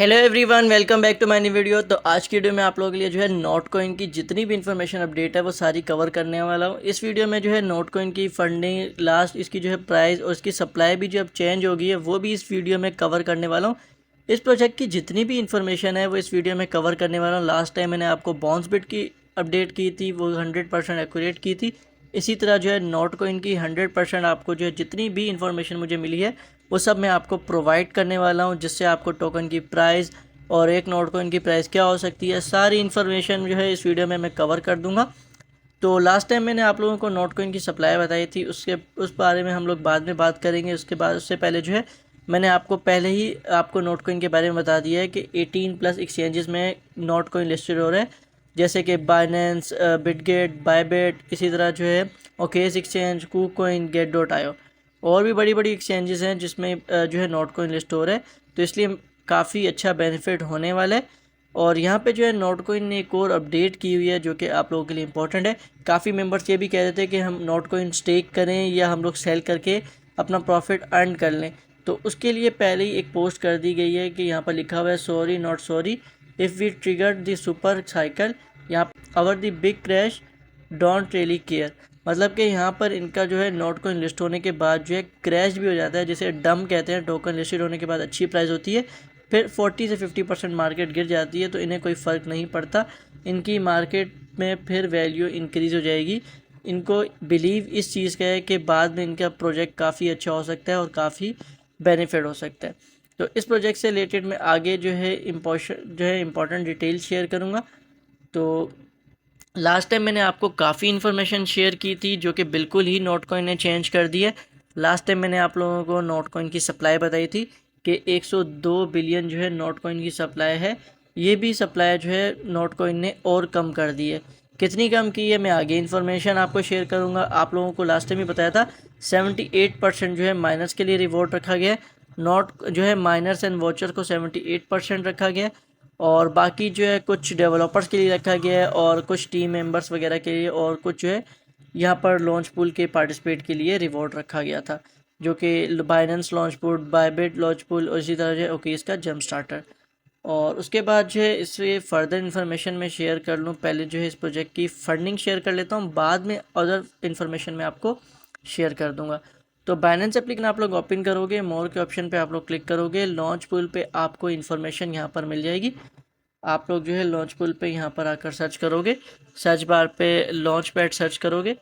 Hello everyone, welcome back to my new video. तो आज की वीडियो में आप लोगों के लिए जो है नोट कॉइन की जितनी भी इन्फॉर्मेशन अपडेट है वो सारी कवर करने वाला हूँ। इस वीडियो में जो है नोट कॉइन की फंडिंग, लास्ट इसकी जो है प्राइस और इसकी सप्लाई भी जो अब चेंज हो गई है वो भी इस वीडियो में कवर करने वाला हूँ। इस प्रोजेक्ट की जितनी भी इन्फॉर्मेशन है वो इस वीडियो में कवर करने वाला हूँ। लास्ट टाइम मैंने आपको बाउंसबिट की अपडेट की थी, वो 100% एक्यूरेट की थी। इसी तरह जो है नोट कॉइन की 100% आपको जो है जितनी भी इन्फॉर्मेशन मुझे मिली है वो सब मैं आपको प्रोवाइड करने वाला हूँ, जिससे आपको टोकन की प्राइस और एक नोट कॉइन की प्राइस क्या हो सकती है, सारी इन्फॉर्मेशन जो है इस वीडियो में मैं कवर कर दूंगा। तो लास्ट टाइम मैंने आप लोगों को नोट कॉइन की सप्लाई बताई थी, उस बारे में हम लोग बाद में बात करेंगे। उसके बाद उससे पहले जो है मैंने आपको पहले ही आपको नोट कॉइन के बारे में बता दिया है कि 18+ एक्सचेंजेस में नोट कॉइन लिस्टेड हो रहा है, जैसे कि बाइनेंस, बिटगेट, बायबिट, इसी तरह जो है ओकेस एक्सचेंज, कूकॉइन, गेट.io और भी बड़ी बड़ी एक्सचेंजेस हैं जिसमें जो है नोट कॉइन लिस्ट हो रहा है। तो इसलिए काफ़ी अच्छा बेनिफिट होने वाला है। और यहाँ पे जो है नोट कॉइन ने एक और अपडेट की हुई है जो कि आप लोगों के लिए इंपॉर्टेंट है। काफ़ी मेंबर्स ये भी कह रहे थे कि हम नोट कॉइन स्टेक करें या हम लोग सेल करके अपना प्रॉफिट अर्न कर लें। तो उसके लिए पहले ही एक पोस्ट कर दी गई है कि यहाँ पर लिखा हुआ है, sorry not sorry if we trigger the super cycle, यहाँ our the big crash don't really care. मतलब कि यहाँ पर इनका जो है नोट कॉइन लिस्ट होने के बाद जो है क्रैश भी हो जाता है, जिसे डम कहते हैं। टोकन लिस्टेड होने के बाद अच्छी प्राइस होती है, फिर 40 से 50% मार्केट गिर जाती है, तो इन्हें कोई फ़र्क नहीं पड़ता। इनकी मार्केट में फिर वैल्यू इंक्रीज़ हो जाएगी। इनको बिलीव इस चीज़ का है कि बाद में इनका प्रोजेक्ट काफ़ी अच्छा हो सकता है और काफ़ी बेनिफिट हो सकता है। तो इस प्रोजेक्ट से रिलेटेड मैं आगे जो है इम्पोर्टेंट डिटेल शेयर करूँगा। तो लास्ट टाइम मैंने आपको काफ़ी इन्फॉर्मेशन शेयर की थी जो कि बिल्कुल ही नोट कॉइन ने चेंज कर दी है। लास्ट टाइम मैंने आप लोगों को नोट कॉइन की सप्लाई बताई थी कि 102 बिलियन जो है नोट कॉइन की सप्लाई है। ये भी सप्लाई जो है नोट कॉइन ने और कम कर दी है। कितनी कम की है मैं आगे इन्फॉर्मेशन आपको शेयर करूंगा। आप लोगों को लास्ट टाइम ही बताया था 78% जो है माइनर्स के लिए रिवॉर्ड रखा गया है। नोट जो है माइनर्स एंड वॉचर को 78% रखा गया है, और बाकी जो है कुछ डेवलपर्स के लिए रखा गया है और कुछ टीम मेंबर्स वगैरह के लिए, और कुछ जो है यहाँ पर लॉन्च पूल के पार्टिसिपेट के लिए रिवॉर्ड रखा गया था, जो कि Binance launch pool, Bybit launch pool और इसी तरह जो है ओके इसका जंप स्टार्टर। और उसके बाद जो है इससे फर्दर इन्फॉर्मेशन मैं शेयर कर लूँ। पहले जो है इस प्रोजेक्ट की फंडिंग शेयर कर लेता हूँ, बाद में अदर इन्फॉर्मेशन मैं आपको शेयर कर दूँगा। तो बाइनेंस एप्लीकेशन आप लोग ओपन करोगे, मोर के ऑप्शन पे आप लोग क्लिक करोगे, लॉन्च पूल पे आपको इन्फॉर्मेशन यहाँ पर मिल जाएगी। आप लोग जो है लॉन्च पूल पे यहाँ पर आकर सर्च करोगे, सर्च बार पे लॉन्च पैड सर्च करोगे,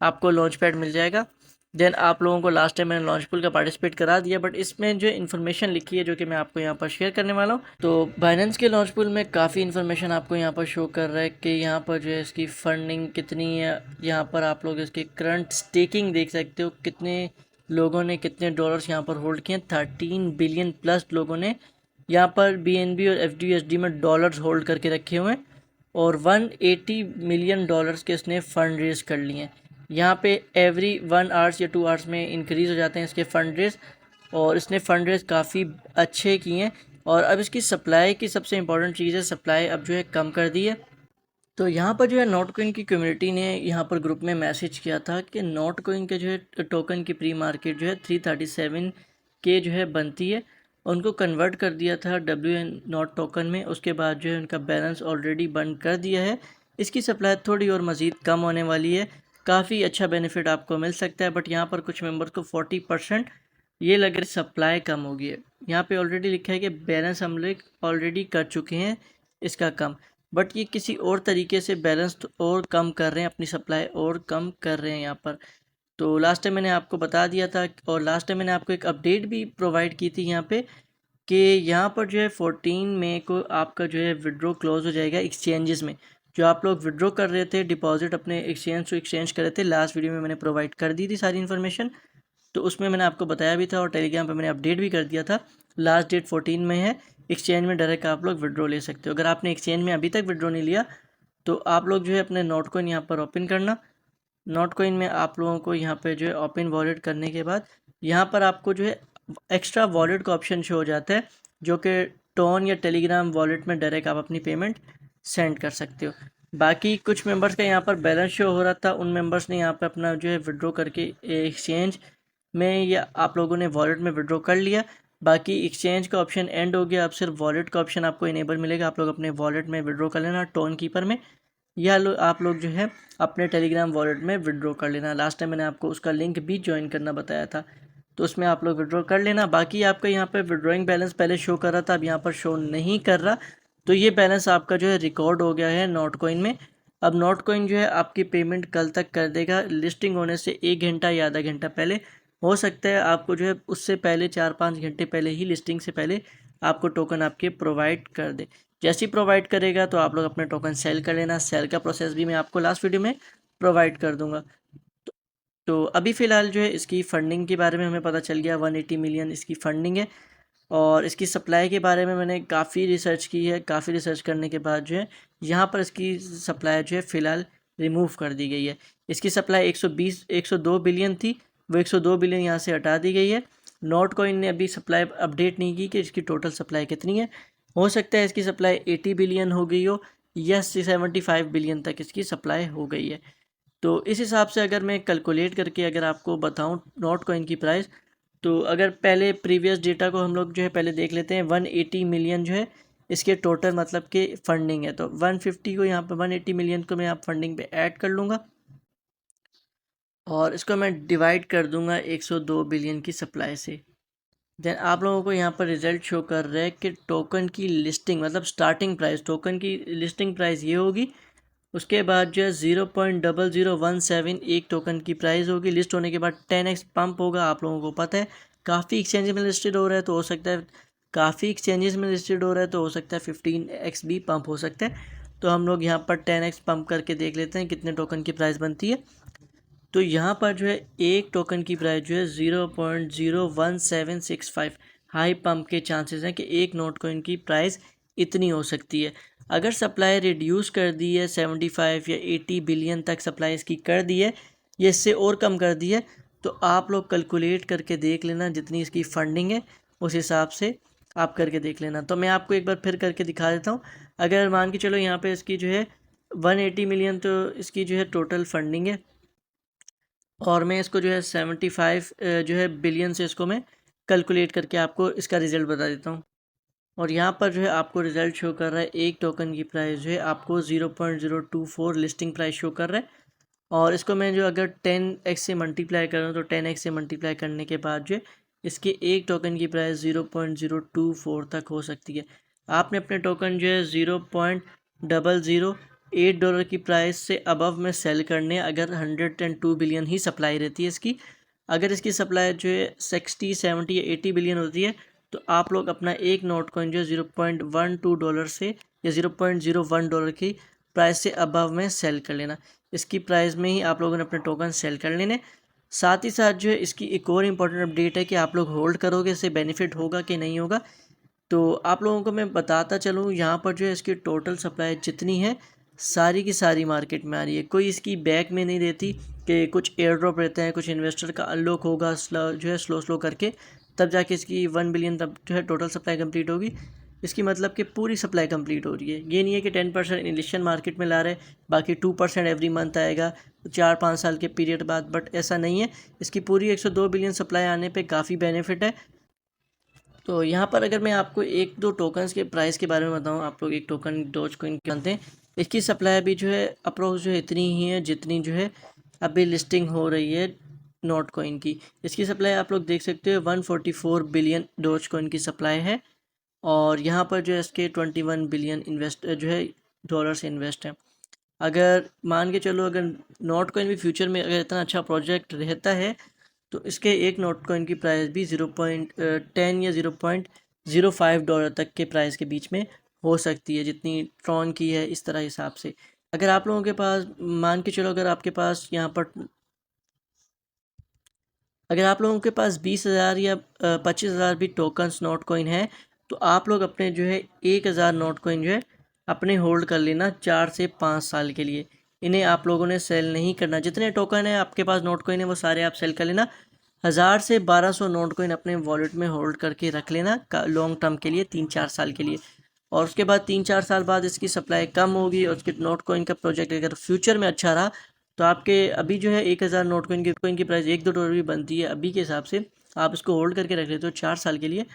आपको लॉन्च पैड मिल जाएगा। देन आप लोगों को लास्ट टाइम मैंने लॉन्च पूल का पार्टिसिपेट करा दिया, बट इसमें जो इन्फॉर्मेशन लिखी है जो कि मैं आपको यहाँ पर शेयर करने वाला हूँ। तो बाइनेंस के लॉन्च पूल में काफ़ी इन्फॉर्मेशन आपको यहाँ पर शो कर रहा है कि यहाँ पर जो है इसकी फंडिंग कितनी है। यहाँ पर आप लोग इसकी करंट स्टेकिंग देख सकते हो, कितने लोगों ने कितने डॉलर्स यहाँ पर होल्ड किए। 13 बिलियन प्लस लोगों ने यहाँ पर BNB और FDUSD में डॉलर्स होल्ड करके रखे हुए हैं, और 180 मिलियन डॉलर्स के इसने फ़ंड रेज कर लिए हैं। यहाँ पे एवरी 1 आवर्स या 2 आवर्स में इंक्रीज़ हो जाते हैं इसके फ़ंड रेज, और इसने फ़ंड रेज काफ़ी अच्छे किए हैं। और अब इसकी सप्लाई की सबसे इंपॉर्टेंट चीज़ है, सप्लाई अब जो है कम कर दी है। तो यहाँ पर जो है नोट कॉइन की कम्युनिटी ने यहाँ पर ग्रुप में मैसेज किया था कि नोट कॉइन के जो है टोकन की प्री मार्केट जो है 337 के जो है बनती है। उनको कन्वर्ट कर दिया था WN नोट टोकन में, उसके बाद जो है उनका बैलेंस ऑलरेडी बंद कर दिया है। इसकी सप्लाई थोड़ी और मज़ीद कम होने वाली है, काफ़ी अच्छा बेनिफिट आपको मिल सकता है। बट यहाँ पर कुछ मेंबर्स को 40% ये लग रहा है सप्लाई कम होगी है। यहाँ पे ऑलरेडी लिखा है कि बैलेंस हम लोग ऑलरेडी कर चुके हैं इसका कम, बट ये किसी और तरीके से बैलेंस और कम कर रहे हैं, अपनी सप्लाई और कम कर रहे हैं यहाँ पर। तो लास्ट टाइम मैंने आपको बता दिया था, और लास्ट टाइम मैंने आपको एक अपडेट भी प्रोवाइड की थी यहाँ पे कि यहाँ पर जो है 14 मई को आपका जो है विड्रॉ क्लोज हो जाएगा एक्सचेंजेस में। जो आप लोग विड्रॉ कर रहे थे डिपॉजिट अपने एक्सचेंज टू एक्सचेंज कर रहे थे, लास्ट वीडियो में मैंने प्रोवाइड कर दी थी सारी इन्फॉर्मेशन। तो उसमें मैंने आपको बताया भी था और टेलीग्राम पे मैंने अपडेट भी कर दिया था। लास्ट डेट 14 में है, एक्सचेंज में डायरेक्ट आप लोग विड्रॉ ले सकते हो। अगर आपने एक्सचेंज में अभी तक विड्रॉ नहीं लिया तो आप लोग जो है अपने नोट कॉइन यहाँ पर ओपन करना। नोट कॉइन में आप लोगों को यहाँ पे जो है ओपन वॉलेट करने के बाद यहाँ पर आपको जो है एक्स्ट्रा वॉलेट का ऑप्शन शो हो जाता है, जो कि टोन या टेलीग्राम वॉलेट में डायरेक्ट आप अपनी पेमेंट सेंड कर सकते हो। बाकी कुछ मेंबर्स का यहाँ पर बैलेंस शो हो रहा था, उन मेंबर्स ने यहाँ पर अपना जो है विड्रॉ करके एक्सचेंज में या आप लोगों ने वॉलेट में विड्रॉ कर लिया। बाकी एक्सचेंज का ऑप्शन एंड हो गया। अब सिर्फ वॉलेट का ऑप्शन आपको इनेबल मिलेगा। आप लोग अपने वॉलेट में विड्रॉ कर लेना टोन कीपर में, या आप लोग जो है अपने टेलीग्राम वॉलेट में विड्रॉ कर लेना। लास्ट टाइम मैंने आपको उसका लिंक भी ज्वाइन करना बताया था, तो उसमें आप लोग विड्रॉ कर लेना। बाकी आपका यहाँ पर विड्रॉइंग बैलेंस पहले शो कर रहा था, अब यहाँ पर शो नहीं कर रहा, तो ये बैलेंस आपका जो है रिकॉर्ड हो गया है नॉट कॉइन में। अब नॉट कॉइन जो है आपकी पेमेंट कल तक कर देगा, लिस्टिंग होने से 1 घंटा या आधा घंटा पहले। हो सकता है आपको जो है उससे पहले 4-5 घंटे पहले ही, लिस्टिंग से पहले आपको टोकन आपके प्रोवाइड कर दे। जैसे ही प्रोवाइड करेगा तो आप लोग अपने टोकन सेल कर लेना। सेल का प्रोसेस भी मैं आपको लास्ट वीडियो में प्रोवाइड कर दूंगा। तो अभी फ़िलहाल जो है इसकी फ़ंडिंग के बारे में हमें पता चल गया, 180 मिलियन इसकी फ़ंडिंग है। और इसकी सप्लाई के बारे में मैंने काफ़ी रिसर्च की है। काफ़ी रिसर्च करने के बाद जो है यहाँ पर इसकी सप्लाई जो है फ़िलहाल रिमूव कर दी गई है। इसकी सप्लाई 102 बिलियन थी, वो 102 बिलियन यहाँ से हटा दी गई है। नॉट कॉइन ने अभी सप्लाई अपडेट नहीं की कि इसकी टोटल सप्लाई कितनी है। हो सकता है इसकी सप्लाई 80 बिलियन हो गई हो, या 75 बिलियन तक इसकी सप्लाई हो गई है। तो इस हिसाब से अगर मैं कैलकुलेट करके अगर आपको बताऊं नॉट कॉइन की प्राइस, तो अगर पहले प्रीवियस डेटा को हम लोग जो है पहले देख लेते हैं। 180 मिलियन जो है इसके टोटल मतलब कि फंडिंग है, तो 150 को यहाँ पर 180 मिलियन को मैं यहाँ फंडिंग पे ऐड कर लूँगा, और इसको मैं डिवाइड कर दूँगा 102 बिलियन की सप्लाई से। देन आप लोगों को यहाँ पर रिजल्ट शो कर रहा है कि टोकन की लिस्टिंग मतलब स्टार्टिंग प्राइस, टोकन की लिस्टिंग प्राइस ये होगी। उसके बाद जो है 0.0017 एक टोकन की प्राइस होगी। लिस्ट होने के बाद 10x पंप होगा। आप लोगों को पता है काफ़ी एक्सचेंजेस में लिस्टेड हो रहा है, तो हो सकता है 15x भी पंप हो सकता है। तो हम लोग यहाँ पर 10x पंप करके देख लेते हैं कितने टोकन की प्राइस बनती है। तो यहाँ पर जो है एक टोकन की प्राइस जो है 0.01765 हाई पंप के चांसेस हैं कि एक नोट कॉइन की प्राइस इतनी हो सकती है। अगर सप्लाई रिड्यूस कर दी है 75 या 80 बिलियन तक सप्लाई इसकी कर दी है, या इससे और कम कर दी है, तो आप लोग कैलकुलेट करके देख लेना जितनी इसकी फंडिंग है उस हिसाब से आप करके देख लेना। तो मैं आपको एक बार फिर करके दिखा देता हूँ। अगर मान के चलो यहाँ पे इसकी जो है 180 मिलियन तो इसकी जो है टोटल फंडिंग है, और मैं इसको जो है 75 जो है बिलियन से इसको मैं कैलकुलेट करके आपको इसका रिज़ल्ट बता देता हूँ। और यहाँ पर जो है आपको रिज़ल्ट शो कर रहा है एक टोकन की प्राइस जो है आपको 0.024 लिस्टिंग प्राइस शो कर रहा है। और इसको मैं जो अगर 10x से मल्टीप्लाई करूँ, तो 10x से मल्टीप्लाई करने के बाद जो है इसके एक टोकन की प्राइस 0.024 तक हो सकती है। आपने अपने टोकन जो है $0.008 की प्राइस से अबव में सेल करने, अगर 102 बिलियन ही सप्लाई रहती है इसकी। अगर इसकी सप्लाई जो है 60, 70 या 80 बिलियन होती है, तो आप लोग अपना एक नोट कॉइन जो है $0.12 से या $0.01 की प्राइस से अबव में सेल कर लेना। इसकी प्राइस में ही आप लोगों ने अपने टोकन सेल कर लेने। साथ ही साथ जो है इसकी एक और इम्पॉर्टेंट अपडेट है कि आप लोग होल्ड करोगे इससे बेनिफिट होगा कि नहीं होगा। तो आप लोगों को मैं बताता चलूँ, यहाँ पर जो है इसकी टोटल सप्लाई जितनी है सारी की सारी मार्केट में आ रही है। कोई इसकी बैक में नहीं देती कि कुछ एयर ड्रॉप रहते हैं, कुछ इन्वेस्टर का अनलॉक होगा जो है स्लो करके, तब जाके इसकी 1 बिलियन तब जो है टोटल सप्लाई कंप्लीट होगी। इसकी मतलब कि पूरी सप्लाई कंप्लीट हो रही है। ये नहीं है कि 10% इनिशियल मार्केट में ला रहे, बाकी 2% एवरी मंथ आएगा 4-5 साल के पीरियड बाद, बट ऐसा नहीं है। इसकी पूरी 102 बिलियन सप्लाई आने पे काफ़ी बेनिफिट है। तो यहाँ पर अगर मैं आपको एक दो टोकन्स के प्राइस के बारे में बताऊँ, आप लोग एक टोकन डॉज कॉइन जानते हैं, इसकी सप्लाई अभी जो है अप्रोक्स जो है इतनी ही है जितनी जो है अभी लिस्टिंग हो रही है नोट कॉइन की। इसकी सप्लाई आप लोग देख सकते हो 144 बिलियन डॉज कॉइन की सप्लाई है, और यहाँ पर जो है इसके 21 बिलियन इन्वेस्ट जो है डॉलर्स इन्वेस्ट हैं। अगर मान के चलो अगर नोट कॉइन भी फ्यूचर में अगर इतना अच्छा प्रोजेक्ट रहता है, तो इसके एक नोट कॉइन की प्राइस भी 0.10 या $0.05 तक के प्राइस के बीच में हो सकती है, जितनी ट्रॉन की है इस तरह हिसाब से। अगर आप लोगों के पास मान के चलो अगर आपके पास यहाँ पर अगर आप लोगों के पास 20,000 या 25,000 भी टोकन्स नोट कॉइन है, तो आप लोग अपने जो है 1,000 नोट कॉइन जो है अपने होल्ड कर लेना 4 से 5 साल के लिए। इन्हें आप लोगों ने सेल नहीं करना। जितने टोकन है आपके पास नोट कॉइन है वो सारे आप सेल कर लेना। 1000 से 1200 नोट कॉइन अपने वॉलेट में होल्ड करके रख लेना लॉन्ग टर्म के लिए, 3-4 साल के लिए। और उसके बाद 3-4 साल बाद इसकी सप्लाई कम होगी, और उसके नोट कॉइन का प्रोजेक्ट अगर फ्यूचर में अच्छा रहा, तो आपके अभी जो है 1,000 नोट कॉइन की प्राइस $1-2 भी बनती है। अभी के हिसाब से आप इसको होल्ड करके रख लेते हो 4 साल के लिए,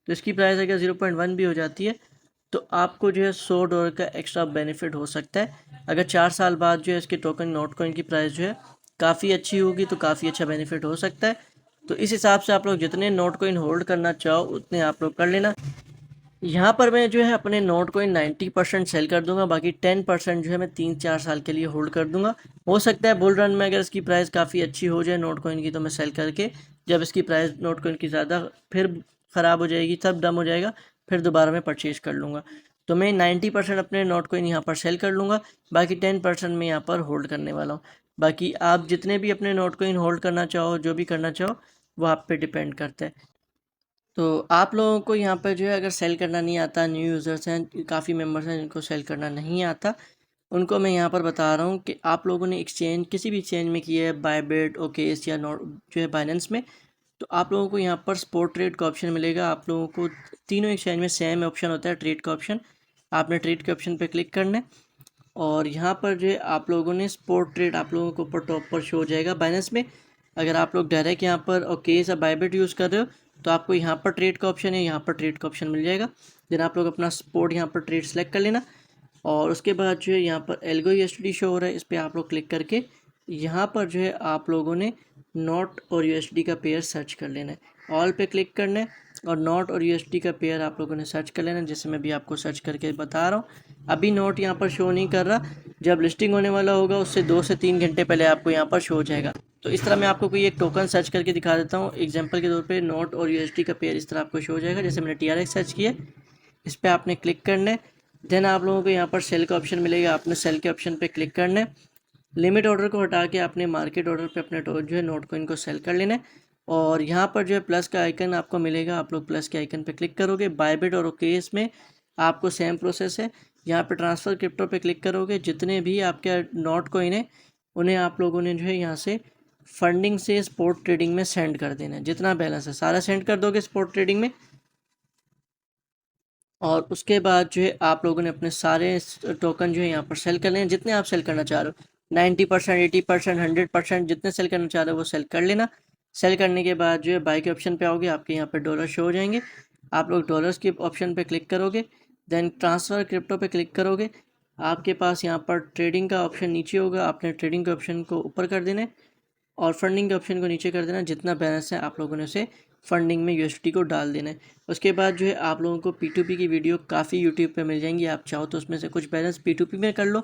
तो इसकी प्राइस अगर 0.1 भी हो जाती है तो आपको जो है $100 का एक्स्ट्रा बेनिफिट हो सकता है। अगर 4 साल बाद जो है इसके टोकन नोट कॉइन की प्राइस जो है काफ़ी अच्छी होगी तो काफ़ी अच्छा बेनिफिट हो सकता है। तो इस हिसाब से आप लोग जितने नोट कॉइन होल्ड करना चाहो उतने आप लोग कर लेना। यहाँ पर मैं जो है अपने नोट को 90% सेल कर दूंगा, बाकी 10% जो है मैं 3-4 साल के लिए होल्ड कर दूंगा। हो सकता है बुल रन में अगर इसकी प्राइस काफ़ी अच्छी हो जाए नोट कॉइन की तो मैं सेल करके जब इसकी प्राइस नोट कॉइन की ज़्यादा फिर ख़राब हो जाएगी, तब डम हो जाएगा, फिर दोबारा मैं परचेज़ कर लूँगा। तो मैं 90% अपने नोट कॉइन यहाँ पर सेल कर लूँगा, बाकी 10% मैं यहाँ पर होल्ड करने वाला हूँ। बाकी आप जितने भी अपने नोट कॉइन होल्ड करना चाहो, जो भी करना चाहो, वो आप पे डिपेंड करता है। तो आप लोगों को यहाँ पर जो है अगर सेल करना नहीं आता, न्यू यूज़र्स हैं, काफ़ी मेंबर्स हैं जिनको सेल करना नहीं आता, उनको मैं यहाँ पर बता रहा हूँ कि आप लोगों ने एक्सचेंज किसी भी एक्सचेंज में किया है, बायबिट, ओकेस या नोट जो है बाइनेंस में, तो आप लोगों को यहाँ पर स्पॉट ट्रेड का ऑप्शन मिलेगा। आप लोगों को तीनों एक्सचेंज में सेम ऑप्शन होता है, ट्रेड का ऑप्शन। आपने ट्रेड के ऑप्शन पर क्लिक करना है और यहाँ पर जो है आप लोगों ने स्पॉट ट्रेड आप लोगों को ऊपर टॉप पर शो हो जाएगा बाइनेंस में। अगर आप लोग डायरेक्ट यहाँ पर ओकेस या बायबिट यूज़ कर रहे हो तो आपको यहाँ पर ट्रेड का ऑप्शन है, यहाँ पर ट्रेड का ऑप्शन मिल जाएगा। देन आप लोग अपना स्पॉट यहाँ पर ट्रेड सेलेक्ट कर लेना और उसके बाद जो है यहाँ पर एल्गो यूएसडी शो हो रहा है, इस पर आप लोग क्लिक करके यहाँ पर जो है आप लोगों ने नॉट और यूएसडी का पेयर सर्च कर लेना है। ऑल पे क्लिक करना है और नॉट और यूएसडी का पेयर आप लोगों ने सर्च कर लेना है, जैसे मैं भी आपको सर्च करके बता रहा हूँ। अभी नोट यहाँ पर शो नहीं कर रहा, जब लिस्टिंग होने वाला होगा उससे 2 से 3 घंटे पहले आपको यहाँ पर शो हो जाएगा। तो इस तरह मैं आपको कोई एक टोकन सर्च करके दिखा देता हूँ। एग्जांपल के तौर पे नोट और यूएसडी का पेयर इस तरह आपको शो हो जाएगा। जैसे मैंने टीआरएक्स सर्च किया, इस पर आपने क्लिक करना है। देन आप लोगों को यहाँ पर सेल का ऑप्शन मिलेगा, आपने सेल के ऑप्शन पे क्लिक करना है। लिमिट ऑर्डर को हटा के आपने मार्केट ऑर्डर पे अपने जो है नोट कॉइन को सेल कर लेना है और यहाँ पर जो है प्लस का आइकन आपको मिलेगा, आप लोग प्लस के आइकन पे क्लिक करोगे। बायबिट और ओकेस में आपको सेम प्रोसेस है, यहाँ पे ट्रांसफ़र क्रिप्टो पे क्लिक करोगे। जितने भी आपके नोट कॉइन है उन्हें आप लोगों ने जो है यहाँ से फंडिंग से स्पॉट ट्रेडिंग में सेंड कर देना है। जितना बैलेंस है सारा सेंड कर दोगे स्पॉट ट्रेडिंग में और उसके बाद जो है आप लोगों ने अपने सारे टोकन जो है यहाँ पर सेल कर लेना। जितने आप सेल करना चाह रहे हो 90%, 80%, 100%, जितने सेल करना चाह रहे हो वो सेल कर लेना। सेल करने के बाद जो है बाई के ऑप्शन पे आओगे, आपके यहाँ पे डॉलर शो हो जाएंगे। आप लोग डॉलर्स के ऑप्शन पे क्लिक करोगे, देन ट्रांसफ़र क्रिप्टो पे क्लिक करोगे। आपके पास यहाँ पर ट्रेडिंग का ऑप्शन नीचे होगा, आपने ट्रेडिंग के ऑप्शन को ऊपर कर देना है और फंडिंग के ऑप्शन को नीचे कर देना। जितना बैलेंस है आप लोगों ने उसे फंडिंग में यूएसडी को डाल देना है। उसके बाद जो है आप लोगों को P2P की वीडियो काफ़ी यूट्यूब पे मिल जाएंगी। आप चाहो तो उसमें से कुछ बैलेंस P2P में कर लो,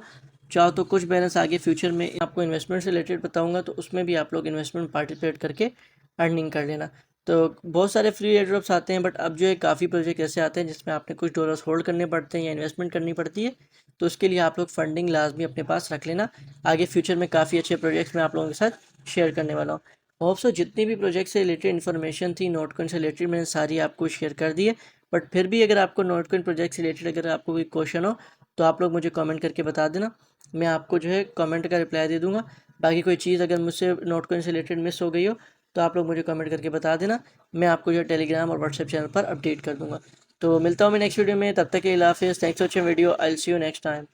चाहो तो कुछ बैलेंस आगे फ्यूचर में आपको इन्वेस्टमेंट से रिलेटेड बताऊंगा तो उसमें भी आप लोग इन्वेस्टमेंट पार्टिसिपेट करके अर्निंग कर लेना। तो बहुत सारे फ्री एयरड्रॉप्स आते हैं, बट अब जो है काफ़ी प्रोजेक्ट ऐसे आते हैं जिसमें आपने कुछ डॉलर्स होल्ड करने पड़ते हैं या इन्वेस्टमेंट करनी पड़ती है। तो उसके लिए आप लोग फंडिंग लाजमी अपने पास रख लेना। आगे फ्यूचर में काफ़ी अच्छे प्रोजेक्ट्स मैं आप लोगों के साथ शेयर करने वाला हूँ। होप सो जितनी भी प्रोजेक्ट से रिलेटेड इन्फॉर्मेशन थी, नोटकॉइन से रिलेटेड, मैंने सारी आपको शेयर कर दी है। बट फिर भी अगर आपको नोटकॉइन प्रोजेक्ट से रिलेटेड अगर आपको कोई क्वेश्चन हो तो आप लोग मुझे कमेंट करके बता देना, मैं आपको जो है कमेंट का रिप्लाई दे दूंगा। बाकी कोई चीज़ अगर मुझसे नोटकॉइन से रिलेटेड मिस हो गई हो तो आप लोग मुझे कमेंट करके बता देना, मैं आपको जो है टेलीग्राम और व्हाट्सएप चैनल पर अपडेट कर दूंगा। तो मिलता हूँ मैं नेक्स्ट वीडियो में, तब तक के लिए अल्लाह हाफिज़। Thanks for watching video, I will see you next time.